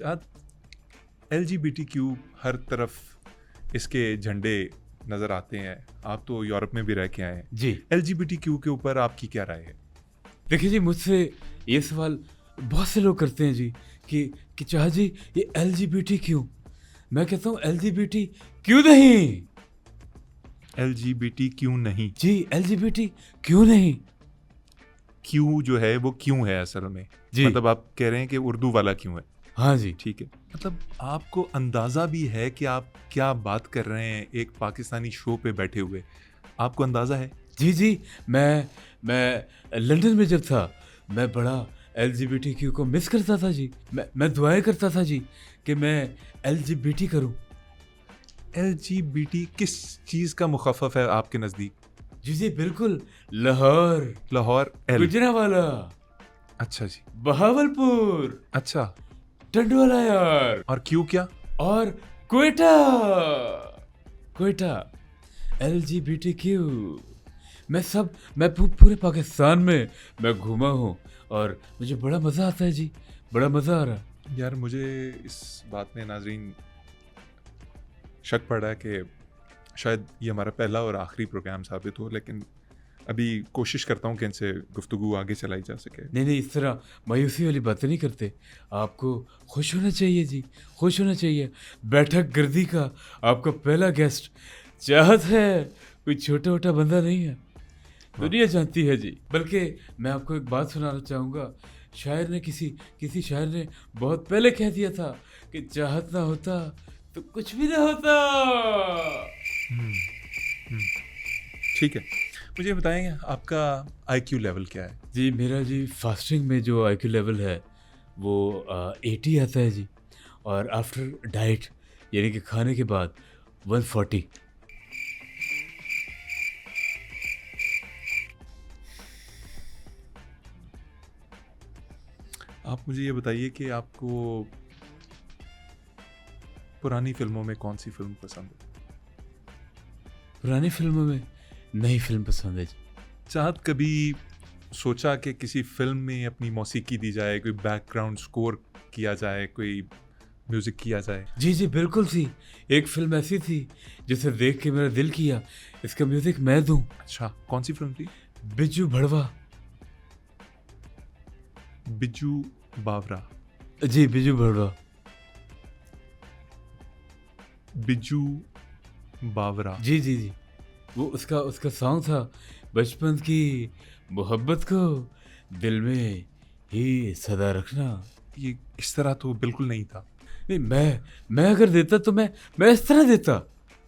चाहत LGBTQ हर तरफ इसके झंडे नज़र आते हैं। आप तो यूरोप में भी रह के आए हैं। जी LGBTQ के ऊपर आपकी क्या राय है? देखिए जी, मुझसे ये सवाल बहुत से लोग करते हैं जी कि चाह जी ये LGBT क्यों। मैं कहता हूँ LGBT क्यों नहीं LGBT क्यों नहीं? जी, LGBT क्यों नहीं क्यों जो है वो क्यों है असल में? जी। मतलब आप कह रहे हैं कि उर्दू वाला क्यों है? हाँ जी। ठीक है। मतलब आपको अंदाज़ा भी है कि आप क्या बात कर रहे हैं एक पाकिस्तानी शो पे बैठे हुए? आपको अंदाज़ा है? जी जी, मैं लंदन में जब था मैं बड़ा LGBTQ को मिस करता था जी। मैं दुआएं करता था जी कि मैं LGBT करूं। LGBT किस चीज़ का मुख़फ़्फ़फ़ है आपके नज़दीक? जी जी बिल्कुल, लाहौर, लाहौर L। गुजरांवाला, अच्छा जी। बहावलपुर, अच्छा, टंडवाला यार और क्यों क्या? और क्वेटा। क्वेटा LGBTQ। मैं पूरे पाकिस्तान में मैं घूमा हूँ और मुझे बड़ा मज़ा आता है जी, बड़ा मज़ा आ रहा है। यार मुझे इस बात में नाज़रीन शक पड़ रहा है कि शायद ये हमारा पहला और आखिरी प्रोग्राम साबित हो, लेकिन अभी कोशिश करता हूँ कि इनसे गुफ्तगू आगे चलाई जा सके। नहीं, इस तरह मायूसी वाली बातें नहीं करते। आपको खुश होना चाहिए जी, खुश होना चाहिए। बैठक गर्दी का आपका पहला गेस्ट चाहत है, कोई छोटा-वोटा बंदा नहीं है। दुनिया जानती है जी। बल्कि मैं आपको एक बात सुनाना चाहूँगा। किसी शायर ने बहुत पहले कह दिया था कि चाहत ना होता तो कुछ भी ना होता। ठीक है, मुझे बताएंगे आपका IQ लेवल क्या है? जी, मेरा जी फास्टिंग में जो IQ लेवल है वो 80 आता है जी, और आफ्टर डाइट यानी कि खाने के बाद 140। आप मुझे ये बताइए कि आपको पुरानी फ़िल्मों में कौन-सी फ़िल्म पसंद है? पुरानी फिल्मों में नई फिल्म पसंद है जी। चाहत कभी सोचा कि किसी फ़िल्म में अपनी मौसीकी दी जाए, कोई बैकग्राउंड स्कोर किया जाए, कोई म्यूज़िक किया जाए? जी बिल्कुल थी। एक फिल्म ऐसी थी जिसे देख के मेरा दिल किया इसका म्यूजिक मैं दूं। अच्छा, कौन-सी फ़िल्म थी? बिज्जू भड़वा। बिज्जू बावरा। जी, बिज्जू भड़वा। बिज्जू बावरा। जी। वो उसका सॉन्ग था, बचपन की मोहब्बत को दिल में ही सदा रखना। ये इस तरह तो बिल्कुल नहीं था। नहीं, मैं अगर देता तो मैं इस तरह देता।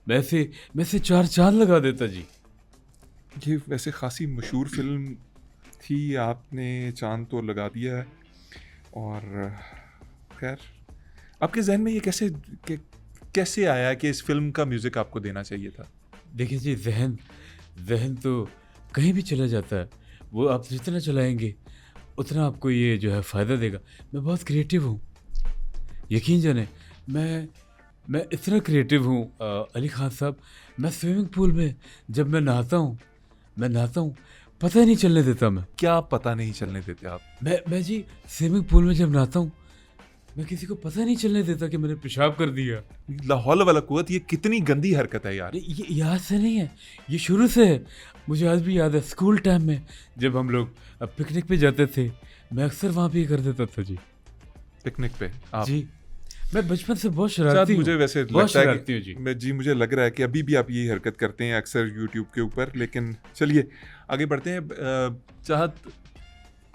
मैं से 4 चाँद लगा देता जी। ये वैसे खासी मशहूर फ़िल्म थी, आपने चाँद तो लगा दिया है। और खैर, आपके ज़हन में ये कैसे आया कि इस फ़िल्म का म्यूज़िक आपको देना चाहिए था? देखिए जी, ज़हन तो कहीं भी चला जाता है। वो आप जितना चलाएँगे उतना आपको ये जो है फ़ायदा देगा। मैं बहुत क्रिएटिव हूँ। यकीन जाने मैं इतना क्रिएटिव हूँ अली खान साहब। मैं स्विमिंग पूल में जब मैं नहाता हूँ पता ही नहीं चलने देता मैं। क्या पता नहीं चलने देते आप? मैं जी स्विमिंग पूल में जब नहाता हूँ मैं किसी को पता नहीं चलने देता कि मैंने पेशाब कर दिया। ला हौल वला कुव्वत, ये कितनी गंदी हरकत है यार। ये याद से नहीं है, ये शुरू से है। मुझे आज भी याद है स्कूल टाइम में जब हम लोग पिकनिक पे जाते थे, मैं अक्सर वहाँ पे ये कर देता था जी। पिकनिक पे आप? जी, मैं बचपन से बहुत शायद शरारती हूँ। मुझे वैसे बहुत लगता है शरारती हूँ जी। जी मुझे लग रहा है कि अभी भी आप यही हरकत करते हैं अक्सर यूट्यूब के ऊपर। लेकिन चलिए आगे बढ़ते हैं। चाहत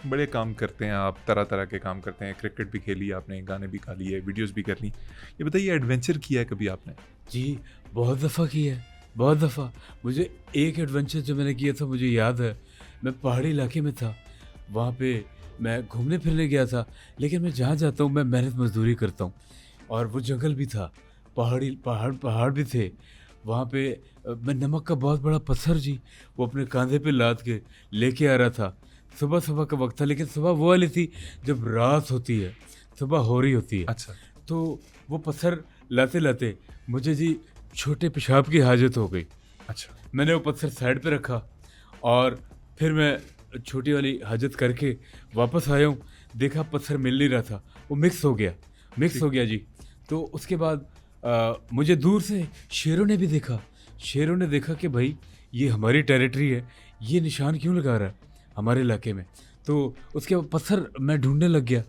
बड़े काम करते हैं आप, तरह तरह के काम करते हैं। क्रिकेट भी खेली आपने, गाने भी गा लिए, वीडियोस भी कर ली। ये बताइए, एडवेंचर किया है कभी आपने? जी, बहुत दफ़ा किया है, बहुत दफ़ा। मुझे एक एडवेंचर जो मैंने किया था मुझे याद है। मैं पहाड़ी इलाके में था, वहाँ पे मैं घूमने फिरने गया था। लेकिन मैं जहाँ जाता हूँ मैं मेहनत मज़दूरी करता हूँ, और वो जंगल भी था, पहाड़ भी थे। वहाँ पे मैं नमक का बहुत बड़ा पत्थर जी वो अपने कंधे पे लाद के लेके आ रहा था। सुबह का वक्त था, लेकिन सुबह वो वाली थी जब रात होती है, सुबह हो रही होती है। अच्छा। तो वो पत्थर लाते मुझे जी छोटे पेशाब की हाजत हो गई। अच्छा। मैंने वो पत्थर साइड पे रखा और फिर मैं छोटी वाली हाजत करके वापस आया हूँ। देखा पत्थर मिल नहीं रहा था, वो मिक्स हो गया। मिक्स हो गया जी। तो उसके बाद मुझे दूर से शेरों ने भी देखा। शेरों ने देखा कि भाई ये हमारी टेरिटरी है, ये निशान क्यों लगा रहा है हमारे इलाके में। तो उसके बाद पत्थर मैं ढूँढने लग गया,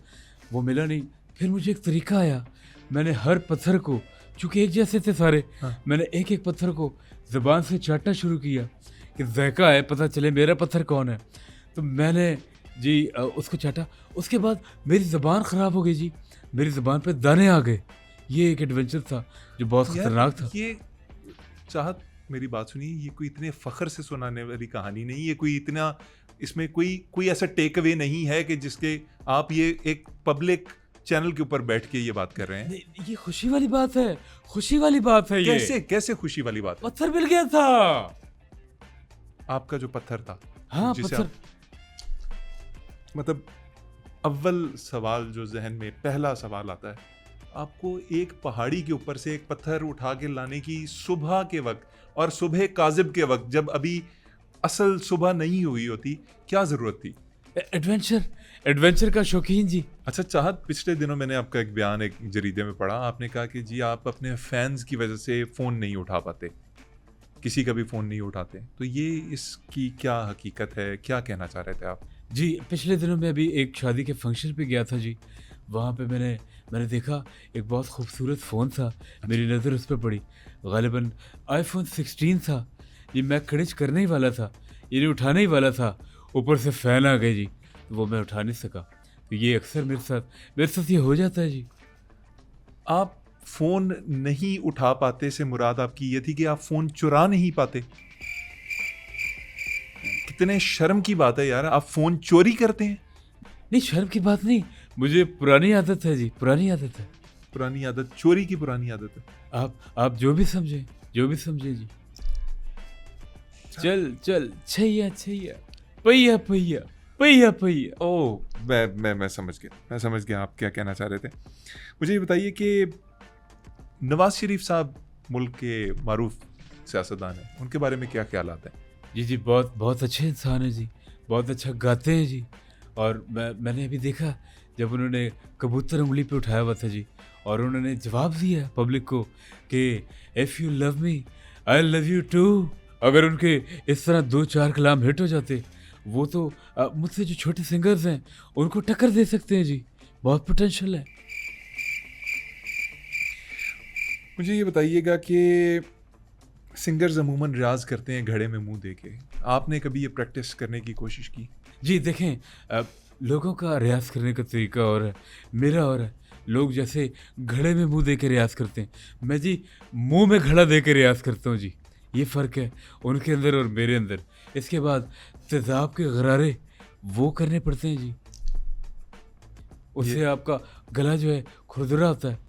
वो मिला नहीं। फिर मुझे एक तरीका आया, मैंने हर पत्थर को, चूँकि एक जैसे थे सारे, हाँ। मैंने एक-एक पत्थर को ज़ुबान से चाटना शुरू किया कि ज़ायक़ा है, पता चले मेरा पत्थर कौन है। तो मैंने जी उसको चाटा। उसके बाद मेरी ज़ुबान ख़राब हो गई जी, मेरी ज़ुबान पे दाने आ गए। ये एक एडवेंचर था जो बहुत यार ख़तरनाक था। ये चाहत, मेरी बात सुनिए, ये कोई इतने फख्र से सुनाने वाली कहानी नहीं है, कोई इतना इसमें कोई ऐसा टेक अवे नहीं है कि जिसके आप ये एक पब्लिक चैनल के ऊपर बैठ के ये बात कर रहे हैं। नहीं, ये खुशी वाली बात है, खुशी वाली बात है ये। कैसे कैसे खुशी वाली बात है? पत्थर मिल गया था। आपका जो पत्थर था, हाँ, जिसे पत्थर। मतलब अव्वल सवाल जो जहन में पहला सवाल आता है, आपको एक पहाड़ी के ऊपर से एक पत्थर उठा के लाने की सुबह के वक्त, और सुबह काजिब के वक्त, जब अभी असल सुबह नहीं हुई होती, क्या जरूरत थी? एडवेंचर, एडवेंचर का शौकीन जी। अच्छा चाहत, पिछले दिनों मैंने आपका एक बयान एक जरीदे में पढ़ा, आपने कहा कि जी आप अपने फैंस की वजह से फ़ोन नहीं उठा पाते, किसी का भी फ़ोन नहीं उठाते, तो ये इसकी क्या हकीकत है, क्या कहना चाह रहे थे आप? जी, पिछले दिनों मैं अभी एक शादी के फंक्शन पे गया था जी। वहाँ पे मैंने देखा एक बहुत खूबसूरत फ़ोन था, मेरी नज़र उस पे पड़ी। ग़ालिबन आईफ़ोन 16 था। ये मैं खरीच करने ही वाला था, ये उठाने ही वाला था, ऊपर से फ़ैन आ गए जी, तो वो मैं उठा नहीं सका। तो ये अक्सर मेरे साथ ये हो जाता है जी। आप फ़ोन नहीं उठा पाते से मुराद आपकी ये थी कि आप फ़ोन चुरा नहीं पाते? कितने शर्म की बात है यार, आप फ़ोन चोरी करते हैं? नहीं, शर्म की बात नहीं, मुझे पुरानी आदत है जी, पुरानी आदत है। पुरानी आदत, चोरी की पुरानी आदत है। आप जो भी समझें, जो भी समझें जी। चल चल छैया छैया, पहिया पहिया, पहिया पहिया। ओह, मैं समझ गया आप क्या कहना चाह रहे थे। मुझे ये बताइए कि नवाज शरीफ साहब मुल्क के मारूफ सियासतदान हैं, उनके बारे में क्या ख्यालात हैं? जी जी, बहुत बहुत अच्छे इंसान हैं जी, बहुत अच्छा गाते हैं जी। और मैंने अभी देखा जब उन्होंने कबूतर उंगली पे उठाया हुआ था जी, और उन्होंने जवाब दिया पब्लिक को कि if you love me I love you too. अगर उनके इस तरह 2-4 कलाम हिट हो जाते, वो तो मुझसे जो छोटे सिंगर्स हैं उनको टक्कर दे सकते हैं जी, बहुत पोटेंशियल है। मुझे ये बताइएगा कि सिंगर्स अमूमन रियाज करते हैं घड़े में मुंह दे के, आपने कभी ये प्रैक्टिस करने की कोशिश की? जी देखें, लोगों का रियाज़ करने का तरीका और है, मेरा और है। लोग जैसे घड़े में मुंह दे के रियाज़ करते हैं, मैं जी मुंह में घड़ा दे के रियाज़ करता हूँ जी। ये फ़र्क है उनके अंदर और मेरे अंदर। इसके बाद तेज़ाब के गरारे वो करने पड़ते हैं जी, उससे ये आपका गला जो है खुरदुरा होता है।